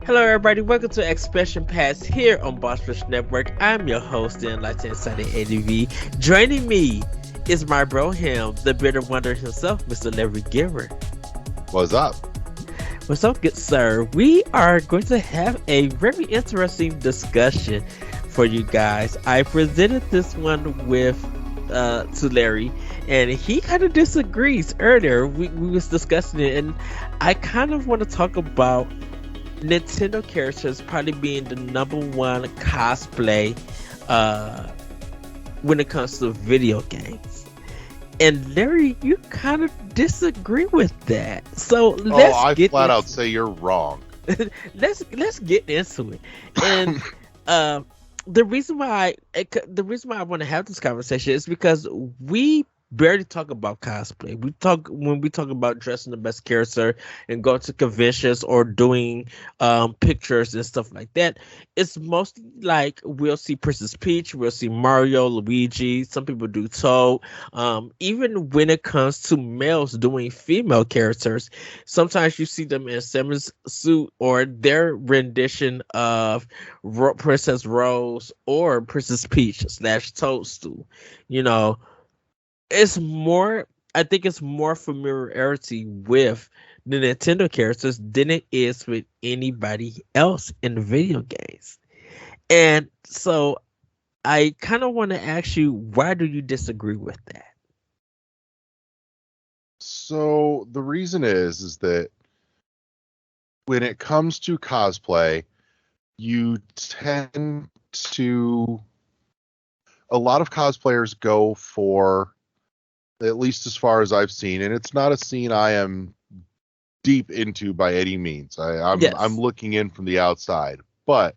Hello, everybody. Welcome to Expression Pass here on Boss Rush Network. I'm your host, the Enlightened Insider ADV. Joining me is my bro, him, the bitter wonder himself, Mr. Larry Giver. What's up? What's up, good sir? We are going to have a very interesting discussion for you guys. I presented this one with to Larry, and he kind of disagrees. Earlier, we was discussing it, and I kind of want to talk about Nintendo characters probably being the number one cosplay when it comes to video games. And Larry, you kind of disagree with that. So I flat out say you're wrong. let's get into it. And the reason why I want to have this conversation is because we barely talk about cosplay. When we talk about dressing the best character and go to conventions or doing pictures and stuff like that. It's mostly like we'll see Princess Peach, we'll see Mario, Luigi. Some people do Toad. Even when it comes to males doing female characters, sometimes you see them in Samus suit or their rendition of Princess Rose or Princess Peach / Toadstool. You know, it's more I think it's more familiarity with the Nintendo characters than it is with anybody else in video games. And so I kind of want to ask you, why do you disagree with that? So the reason is that when it comes to cosplay, you tend to a lot of cosplayers go for, at least as far as I've seen, and it's not a scene I am deep into by any means. I'm Yes. looking in from the outside, but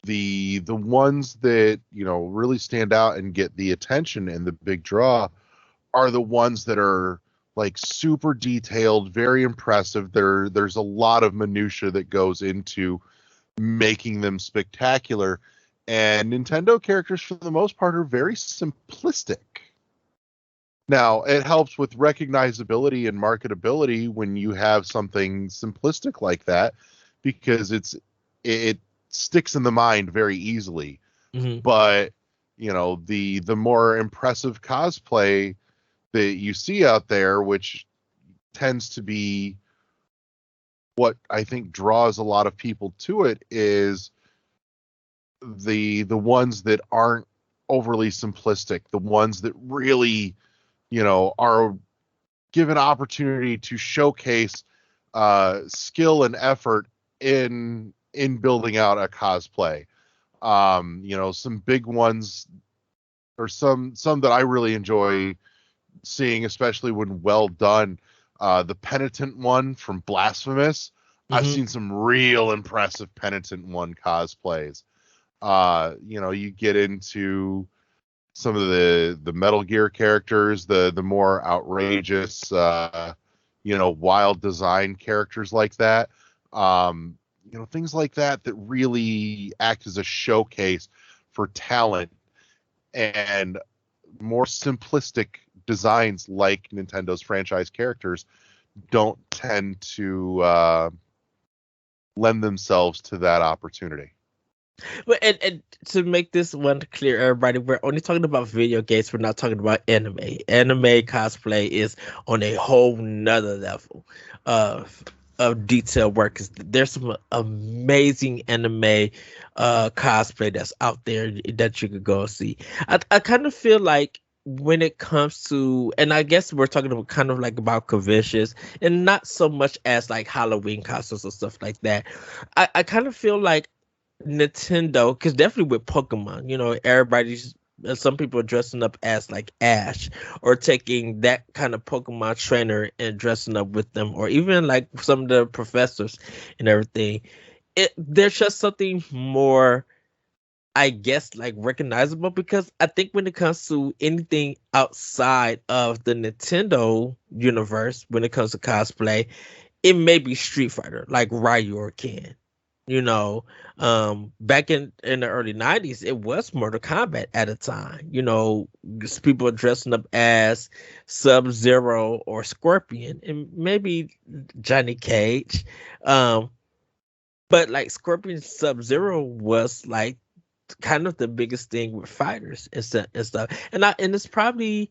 the ones that really stand out and get the attention and the big draw are the ones that are like super detailed, very impressive. There's a lot of minutia that goes into making them spectacular, and Nintendo characters for the most part are very simplistic. Now, it helps with recognizability and marketability when you have something simplistic like that, because it sticks in the mind very easily. Hmm. But the more impressive cosplay that you see out there, which tends to be what I think draws a lot of people to it, is the ones that aren't overly simplistic, the ones that really are given opportunity to showcase skill and effort in building out a cosplay. Some big ones, or some that I really enjoy seeing, especially when well done. The Penitent one from Blasphemous. I've Hmm. seen some real impressive Penitent one cosplays. You get into some of the Metal Gear characters, the more outrageous, wild design characters like that. Things like that that really act as a showcase for talent, and more simplistic designs like Nintendo's franchise characters don't tend to lend themselves to that opportunity. But and to make this one clear, everybody, we're only talking about video games. We're not talking about anime. Anime cosplay is on a whole nother level of detail work. 'Cause there's some amazing anime cosplay that's out there that you could go see. I kind of feel like when it comes to, and I guess we're talking about kind of like about conventions and not so much as like Halloween costumes or stuff like that. I kind of feel like Nintendo, because definitely with Pokemon, everybody's some people are dressing up as like Ash or taking that kind of Pokemon trainer and dressing up with them, or even like some of the professors and everything. There's just something more, I guess, like recognizable, because I think when it comes to anything outside of the Nintendo universe, when it comes to cosplay, it may be Street Fighter, like Ryu or Ken. You know, back in the early '90s, it was Mortal Kombat at a time. Just people dressing up as Sub Zero or Scorpion, and maybe Johnny Cage. Um, But like Scorpion Sub-Zero was like kind of the biggest thing with fighters and stuff. And it's probably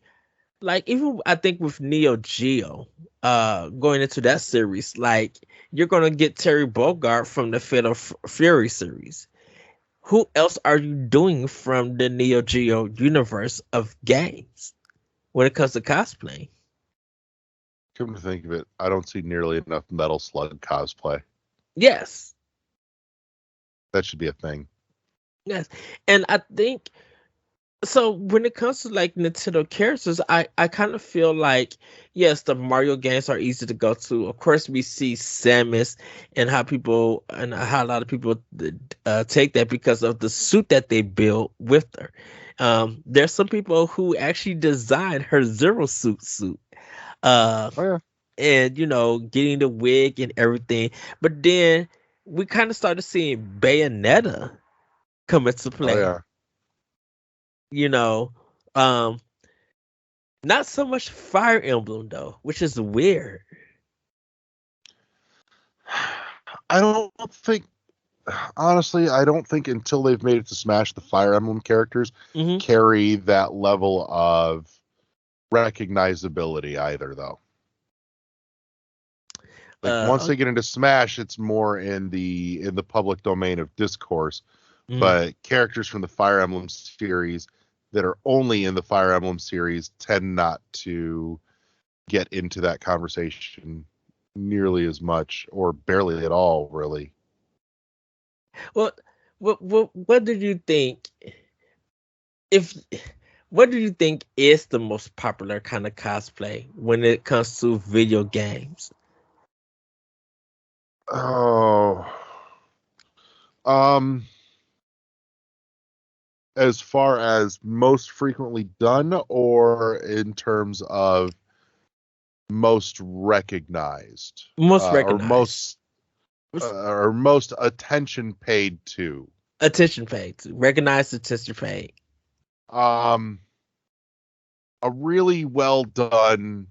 like even I think with Neo Geo, going into that series, like you're gonna get Terry Bogard from the Fatal Fury series. Who else are you doing from the Neo Geo universe of games when it comes to cosplay? Come to think of it, I don't see nearly enough Metal Slug cosplay. Yes, That should be a thing. yes, and I think so when it comes to like Nintendo characters, I kind of feel like yes, the Mario games are easy to go to. Of course, we see Samus and how a lot of people take that because of the suit that they built with her. There's some people who actually designed her Zero suit. Uh, Oh yeah. and getting the wig and everything. But then we kind of started seeing Bayonetta come into Oh play. yeah. You know, um, not so much Fire Emblem though, which is weird. I don't think, honestly, I don't think until they've made it to Smash, the Fire Emblem characters Hmm. carry that level of recognizability either, though. Like once Uh, they get into Smash, it's more in the public domain of discourse. mm. But characters from the Fire Emblem series that are only in the Fire Emblem series tend not to get into that conversation nearly as much, or barely at all, really. Well, what did you think? If what do you think is the most popular kind of cosplay when it comes to video games? Oh, um, as far as most frequently done, or in terms of most recognized, Most or recognized, most attention paid to. attention paid, recognized, attention paid. Um, a really well done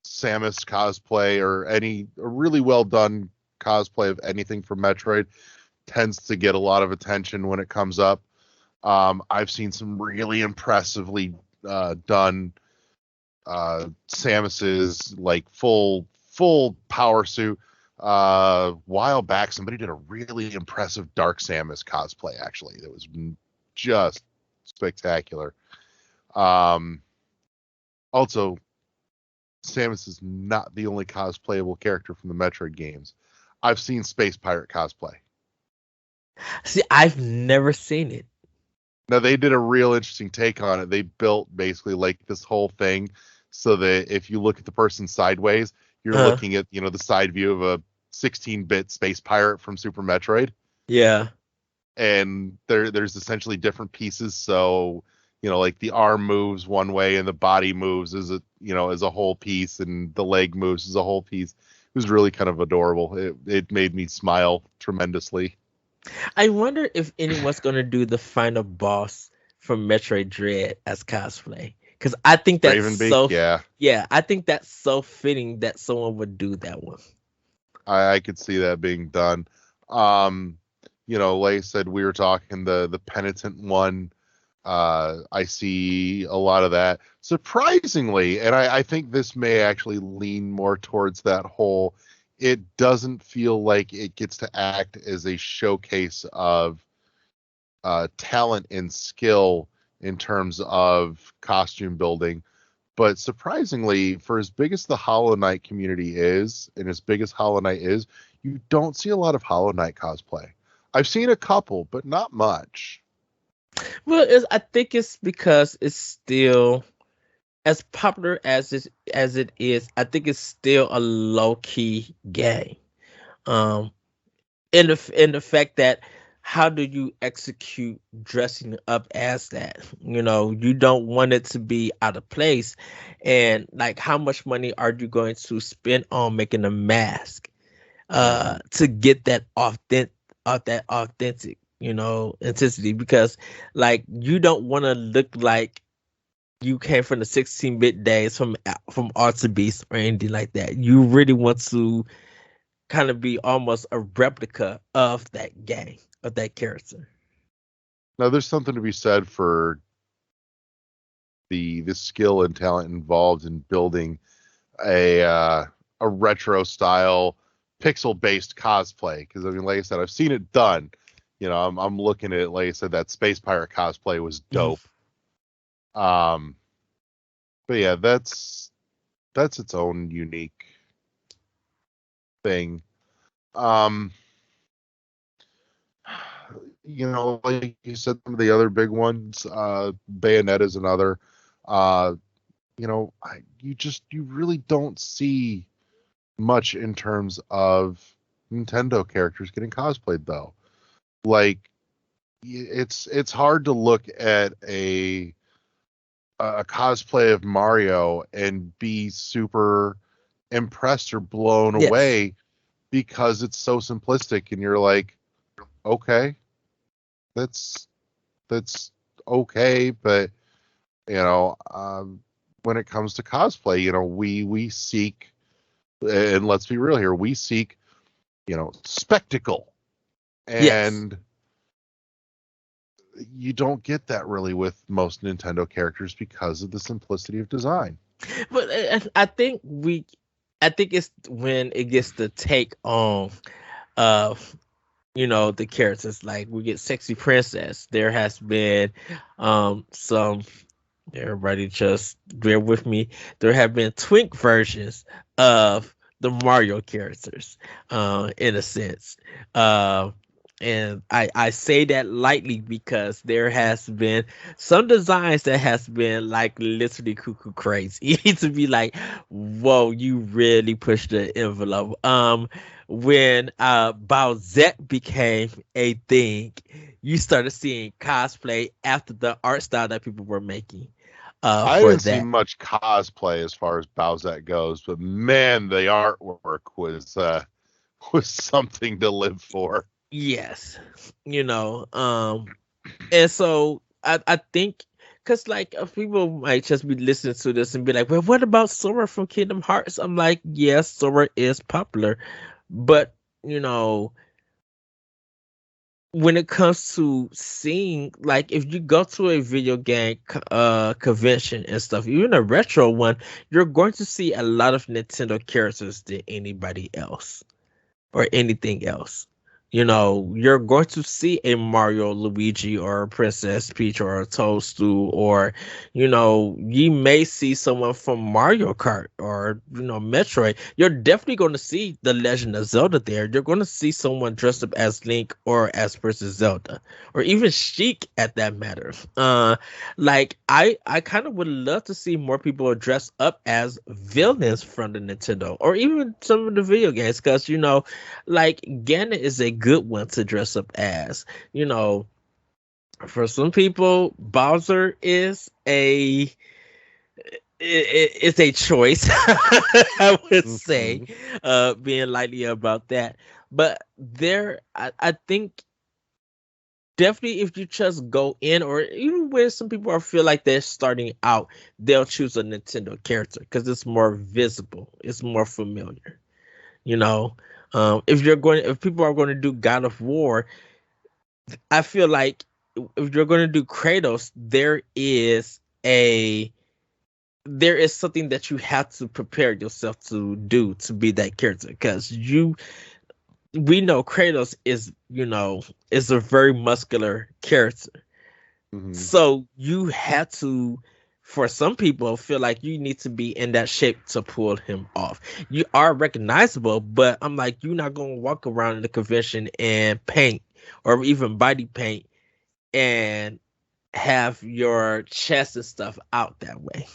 Samus cosplay, or a really well done cosplay of anything from Metroid tends to get a lot of attention when it comes up. I've seen some really impressively done Samus's like full power suit. While back, somebody did a really impressive Dark Samus cosplay. Actually, that was just spectacular. Um, Also, Samus is not the only cosplayable character from the Metroid games. I've seen Space Pirate cosplay. See, I've never seen it. Now, they did a real interesting take on it. They built basically like this whole thing so that if you look at the person sideways, you're Uh, looking at, the side view of a 16-bit space pirate from Super Metroid. yeah. And there's essentially different pieces. So, like the arm moves one way and the body moves as a whole piece, and the leg moves as a whole piece. It was really kind of adorable. It made me smile tremendously. I wonder if anyone's gonna do the final boss from Metroid Dread as cosplay. Because I think that's Ravenbeak, so. yeah. Yeah, I think that's so fitting that someone would do that one. I could see that being done. Like I said, we were talking the penitent one. I see a lot of that. Surprisingly, and I think this may actually lean more towards that whole, it doesn't feel like it gets to act as a showcase of talent and skill in terms of costume building. But surprisingly, for as big as the Hollow Knight community is, and as big as Hollow Knight is, you don't see a lot of Hollow Knight cosplay. I've seen a couple, but not much. Well, I think it's because it's still as popular as it is. I think it's still a low key game. Um, in the fact that how do you execute dressing up as that? You don't want it to be out of place, and like how much money are you going to spend on making a mask to get that authentic intensity? Because like you don't want to look like you came from the 16-bit days from Art to Beast or anything like that. You really want to kind of be almost a replica of that game, of that character. Now, there's something to be said for the skill and talent involved in building a retro style pixel based cosplay. Because I mean, like I said, I've seen it done. You know, I'm looking at it. Like I said, that Space Pirate cosplay was dope. But yeah, that's its own unique thing. You know, like you said, some of the other big ones, Bayonetta is another. You know, you really don't see much in terms of Nintendo characters getting cosplayed though. Like it's hard to look at a cosplay of Mario and be super impressed or blown Yes. away because it's so simplistic and you're like, okay, that's okay, but you know, when it comes to cosplay, you know, we seek, and let's be real here, we seek, you know, spectacle, Yes. and you don't get that really with most Nintendo characters because of the simplicity of design. But I think it's when it gets the take on, the characters. Like we get Sexy Princess. There has been, some. Everybody just bear with me. There have been twink versions of the Mario characters, in a sense. Uh, and I say that lightly because there has been some designs that has been like literally cuckoo crazy to be like, whoa, you really pushed the envelope. When Bowsette became a thing, you started seeing cosplay after the art style that people were making I for didn't see that. much cosplay as far as Bowsette goes, but man, the artwork was something to live for. Yes, and so I think because like people might just be listening to this and be like, well, what about Sora from Kingdom Hearts? I'm like, yes, Sora is popular, but you know when it comes to seeing, like if you go to a video game convention and stuff, even a retro one, you're going to see a lot of Nintendo characters than anybody else or anything else. You're going to see a Mario, Luigi, or a Princess Peach, or a Toadstool, or you may see someone from Mario Kart or Metroid. You're definitely going to see the Legend of Zelda there. You're going to see someone dressed up as Link or as Princess Zelda, or even Sheik at that matter. Like I kind of would love to see more people dress up as villains from the Nintendo or even some of the video games, because like Ganon is a good one to dress up as. You know, for some people, Bowser is it's a choice. I would say, Mm-hmm. being lightly about that. But I think definitely if you just go in, or even where some people are feel like they're starting out, they'll choose a Nintendo character because it's more visible, it's more familiar. You know, if people are going to do God of War, I feel like if you're going to do Kratos, there is something that you have to prepare yourself to do to be that character, because we know Kratos is a very muscular character. Mm-hmm. So you have to, for some people, feel like you need to be in that shape to pull him off. You are recognizable, but I'm like, you're not gonna walk around in the convention and paint or even body paint and have your chest and stuff out that way.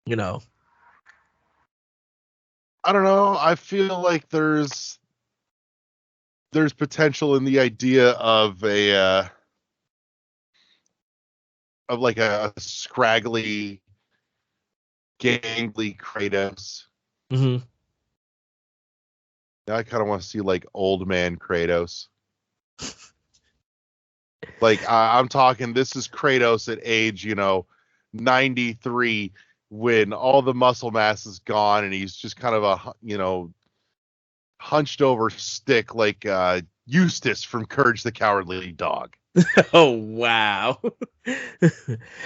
You know? I don't know. I feel like there's potential in the idea of a scraggly, gangly Kratos. Hmm. I kind of want to see like old man Kratos. Like I'm talking, this is Kratos at age, 93, when all the muscle mass is gone and he's just kind of a, hunched over stick like Eustace from Courage the Cowardly Dog. Oh wow.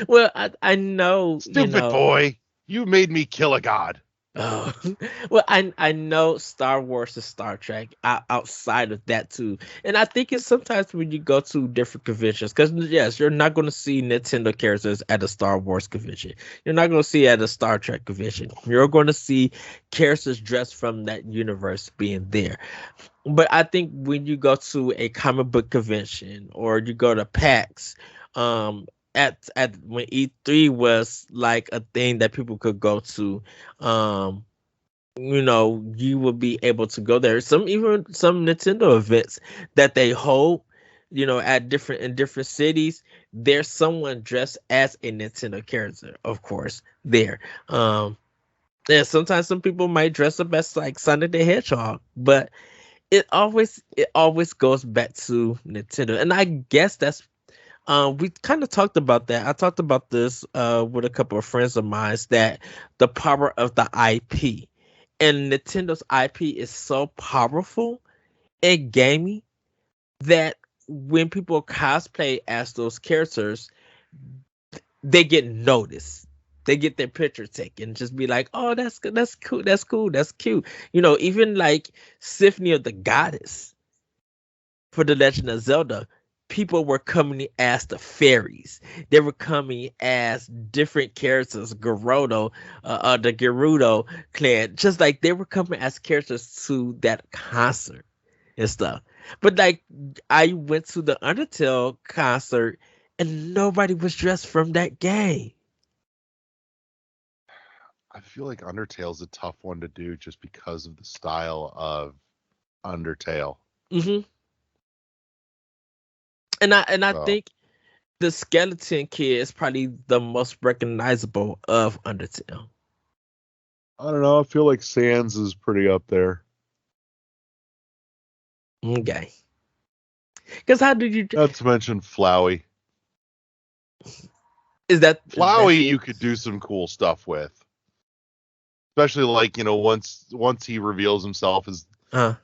Well, I know, Stupid boy, you made me kill a god. Oh, well, I know Star Wars and Star Trek outside of that too, and I think it's sometimes when you go to different conventions, because yes, you're not going to see Nintendo characters at a Star Wars convention. You're not going to see at a Star Trek convention. You're going to see characters dressed from that universe being there. But I think when you go to a comic book convention or you go to PAX, um, at when E3 was like a thing that people could go to, um, you will be able to go there. Even some Nintendo events that they hold, at different cities, there's someone dressed as a Nintendo character, of course, there. And sometimes some people might dress up as like Sonic the Hedgehog, but it always goes back to Nintendo. And I guess that's we kind of talked about that. I talked about this with a couple of friends of mine, that the power of the IP. And Nintendo's IP is so powerful in gaming that when people cosplay as those characters, they get noticed. They get their picture taken. Just be like, oh, that's cool, that's cool, that's cute. Even like Symphony of the Goddess for the Legend of Zelda, people were coming as the fairies. They were coming as different characters, the Gerudo clan, just like they were coming as characters to that concert and stuff. But like, I went to the Undertale concert and nobody was dressed from that game. I feel like Undertale's a tough one to do just because of the style of Undertale. Hmm. And I So, think the Skeleton Kid is probably the most recognizable of Undertale. I don't know. I feel like Sans is pretty up there. Okay. Because how did you? Not to mention Flowey. That's Flowey, it? you could do some cool stuff with, especially like once he reveals himself as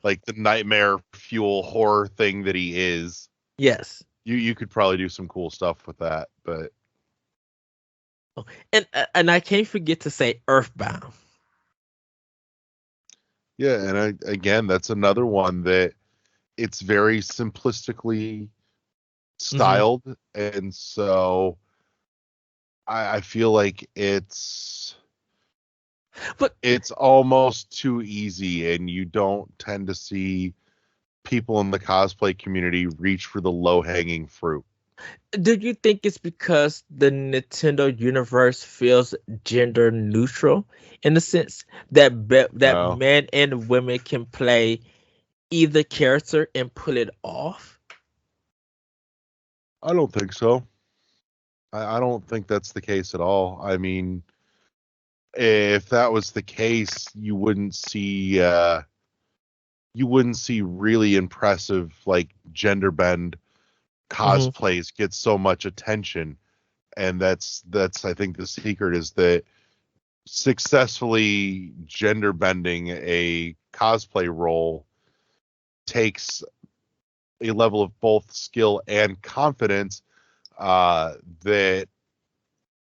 like the nightmare fuel horror thing that he is. Yes. You could probably do some cool stuff with that, but Oh, and I can't forget to say Earthbound. yeah, and again, that's another one that it's very simplistically styled, and so I feel like But it's almost too easy, and you don't tend to see people in the cosplay community reach for the low-hanging fruit. do you think it's because the Nintendo universe feels gender neutral in the sense that that No, men and women can play either character and pull it off? I don't think so. I don't think that's the case at all. I mean, if that was the case, you wouldn't see really impressive like gender bend Hmm. cosplays get so much attention. And that's I think the secret is that successfully gender bending a cosplay role takes a level of both skill and confidence that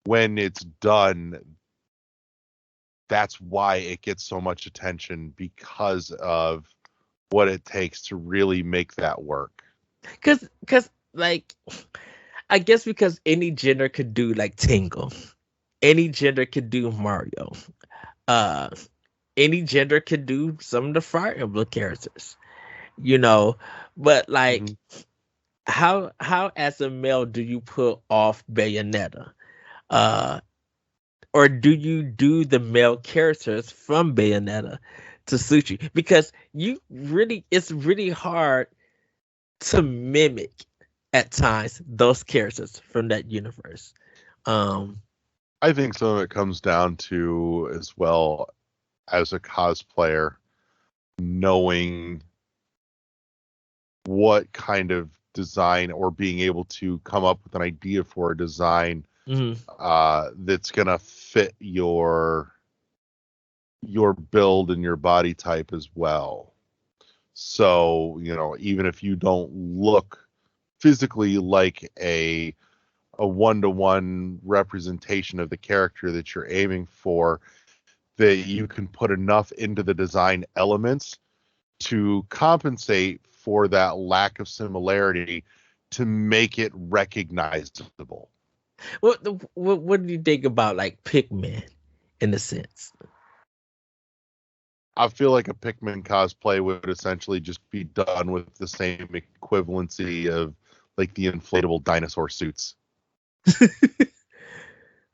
when it's done, that's why it gets so much attention, because of what it takes to really make that work. Cause like, I guess because any gender could do like Tingle, any gender could do Mario, uh, any gender could do some of the Fire Emblem characters, you know. But like, Mhm. how as a male do you pull off Bayonetta? Uh, or do you do the male characters from Bayonetta to suit you? Because it's really hard to mimic at times those characters from that universe. Um, I think some of it comes down to, as well, as a cosplayer, knowing what kind of design, or being able to come up with an idea for a design mhm. that's gonna fit your build and your body type as well. So, even if you don't look physically like a one-to-one representation of the character that you're aiming for, that you can put enough into the design elements to compensate for that lack of similarity to make it recognizable. What do you think about like Pikmin in a sense? I feel like a Pikmin cosplay would essentially just be done with the same equivalency of like the inflatable dinosaur suits.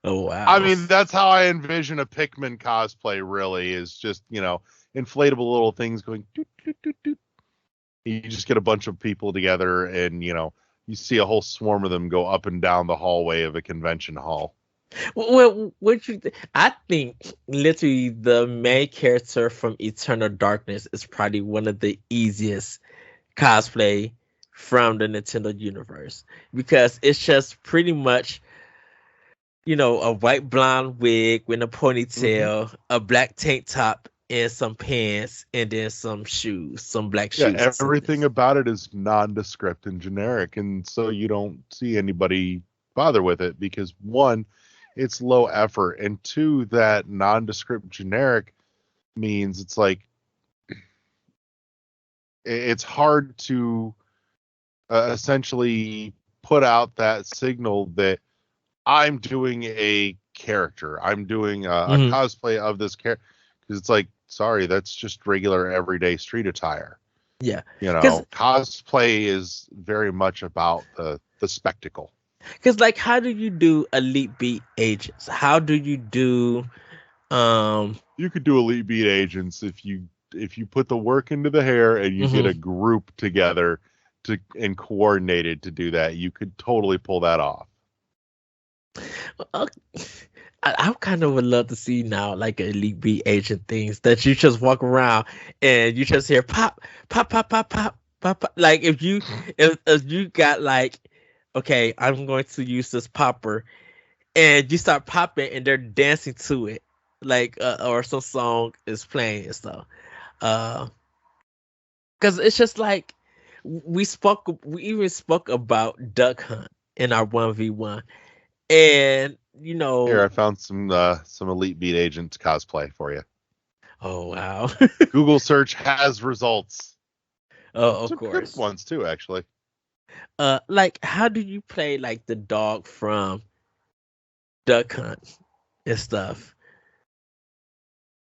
Oh I wow. mean, that's how I envision a Pikmin cosplay, really, is just, inflatable little things going doot, doot, doot, doot. You just get a bunch of people together and, you see a whole swarm of them go up and down the hallway of a convention hall. Well, what you I think literally the main character from Eternal Darkness is probably one of the easiest cosplay from the Nintendo universe because it's just pretty much a white blonde wig with a ponytail, a black tank top, and some pants, and then some shoes, some black Yeah, shoes. everything about it is nondescript and generic, and so you don't see anybody bother with it because, one, it's low effort, and two, that nondescript generic means it's like it's hard to essentially put out that signal that I'm doing a character, I'm doing a cosplay of this character, because it's like, sorry, that's just regular everyday street attire. Yeah, Cosplay is very much about the spectacle. because like, how do you do Elite Beat agents? How do you do You could do Elite Beat agents if you put the work into the hair and you get a group together and coordinated to do that. You could totally pull that off. I kind of would love to see now like Elite Beat agent things that you just walk around and you just hear pop, pop, pop, pop, pop, pop, pop. Like if you got like, okay, I'm going to use this popper, and you start popping and they're dancing to it, like or some song is playing and stuff. Because it's just like we even spoke about Duck Hunt in our 1v1, and Here, I found some Elite Beat agents cosplay for you. oh wow. Google search has results. Oh, of Some good course. ones too, actually. Like how do you play like the dog from Duck Hunt and stuff?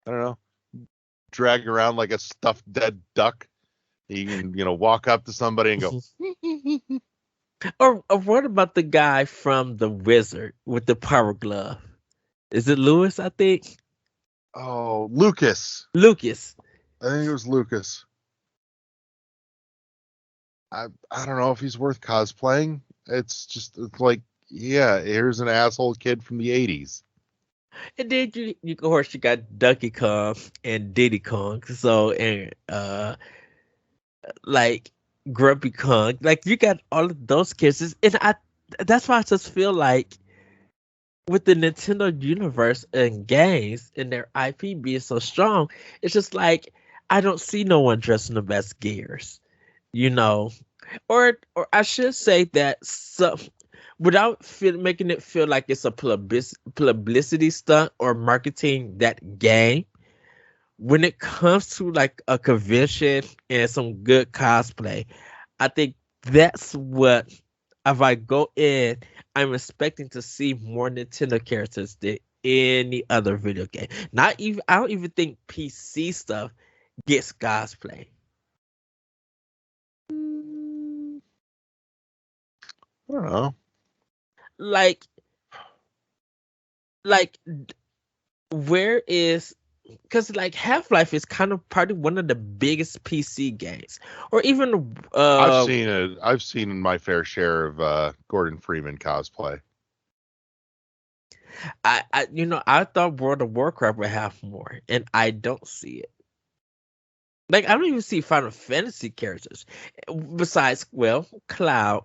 I don't know. Drag around like a stuffed dead duck. You can, walk up to somebody and go. Or what about the guy from The Wizard with the power glove? Is it Lewis, I think? Oh, Lucas. Lucas. I think it was Lucas. I don't know if he's worth cosplaying. It's like, yeah, here's an asshole kid from the 80s. And then you of course you got Donkey Kong and Diddy Kong. So and like Grumpy Kong. Like you got all of those kids. And that's why I just feel like with the Nintendo universe and games and their IP being so strong, it's just like I don't see no one dressing up as Gears, you know, or I should say that without making it feel like it's a publicity stunt or marketing that game. When it comes to like a convention and some good cosplay, I think that's what if I go in, I'm expecting to see more Nintendo characters than any other video game. Not even I don't even think PC stuff gets cosplay. I don't know. Like like where is because like Half-Life is kind of probably one of the biggest PC games, or even I've seen my fair share of Gordon Freeman cosplay. I thought World of Warcraft would have more, and I don't see it. Like I don't even see Final Fantasy characters besides Cloud,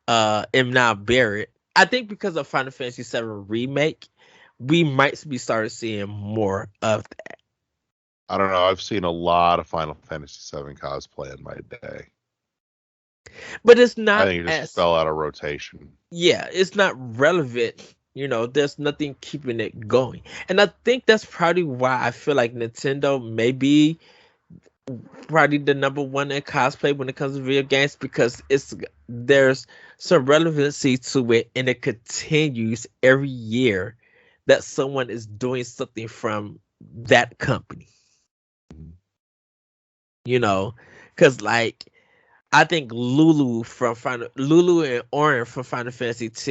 and now Barrett. I think because of Final Fantasy VII remake, we might be starting seeing more of that. I don't know. I've seen a lot of Final Fantasy VII cosplay in my day. But it's I not think it just as fell out of rotation. yeah, it's not relevant. There's nothing keeping it going. And I think that's probably why I feel like Nintendo may be probably the number one in cosplay when it comes to video games because there's some relevancy to it and it continues every year that someone is doing something from that company. Because like I think Lulu and Orin from Final Fantasy X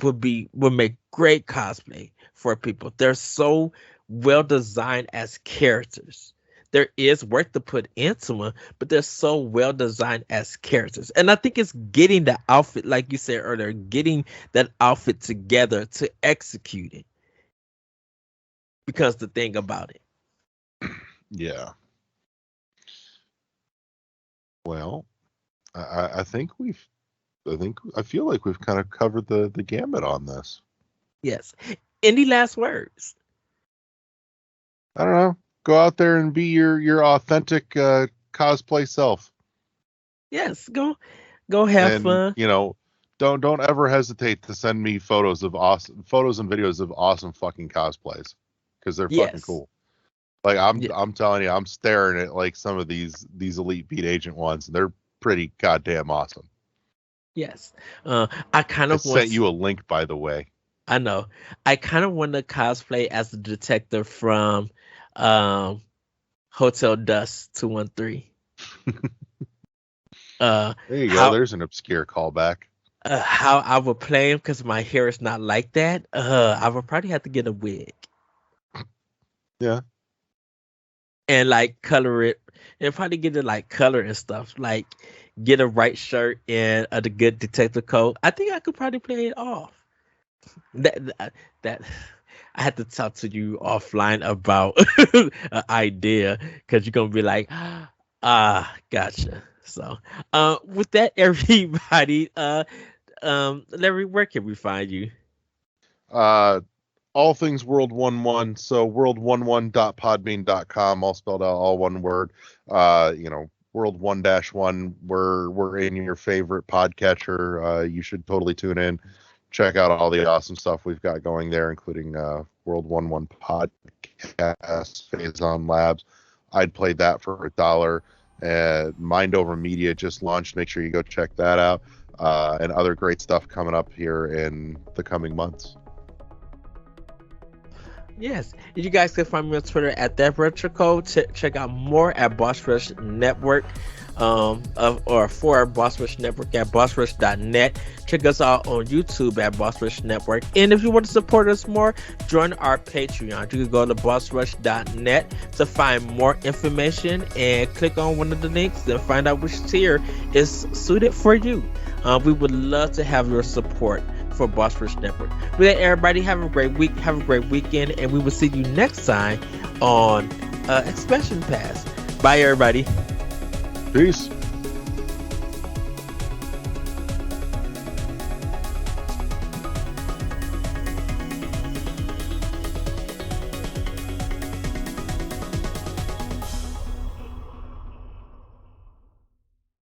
would make great cosplay for people. They're so well designed as characters. There is work to put into them, but they're so well designed as characters. And I think it's getting the outfit, like you said earlier, getting that outfit together to execute it. Because the thing about it. Yeah. Well, I feel like we've kind of covered the gamut on this. Yes. Any last words? I don't know. Go out there and be your authentic cosplay self. Yes, go have fun. Don't ever hesitate to send me photos and videos of awesome fucking cosplays because they're fucking cool. Like I'm telling you, I'm staring at like some of these Elite Beat Agent ones, and they're pretty goddamn awesome. Yes. I kind of sent you a link, by the way. I know. I kind of want to cosplay as the detective from Hotel Dust 213. There you go. There's an obscure callback. How I would play him because my hair is not like that. I would probably have to get a wig. Yeah. And like color it, and probably get it like color and stuff. Like get a right shirt and the good detective coat. I think I could probably play it off. That I had to talk to you offline about an idea because you're gonna be like, gotcha. So, with that, everybody, Larry, where can we find you? All things World 11. So world11.podbean.com, all spelled out, all one word. World 1-1. We're in your favorite podcatcher. You should totally tune in. Check out all the awesome stuff we've got going there, including World 11 podcast, Phazon Labs. I'd play that for $1. Mind Over Media just launched. Make sure you go check that out. And other great stuff coming up here in the coming months. Yes, you guys can find me on Twitter at ThatRetroCode. Check out more at Boss Rush Network, or for Boss Rush Network at BossRush.net. Check us out on YouTube at Boss Rush Network. And if you want to support us more, join our Patreon. You can go to BossRush.net to find more information and click on one of the links and find out which tier is suited for you. We would love to have your support for Boss Rush Network. With that, everybody, have a great week, have a great weekend, and we will see you next time on Expansion Pass. Bye, everybody. Peace.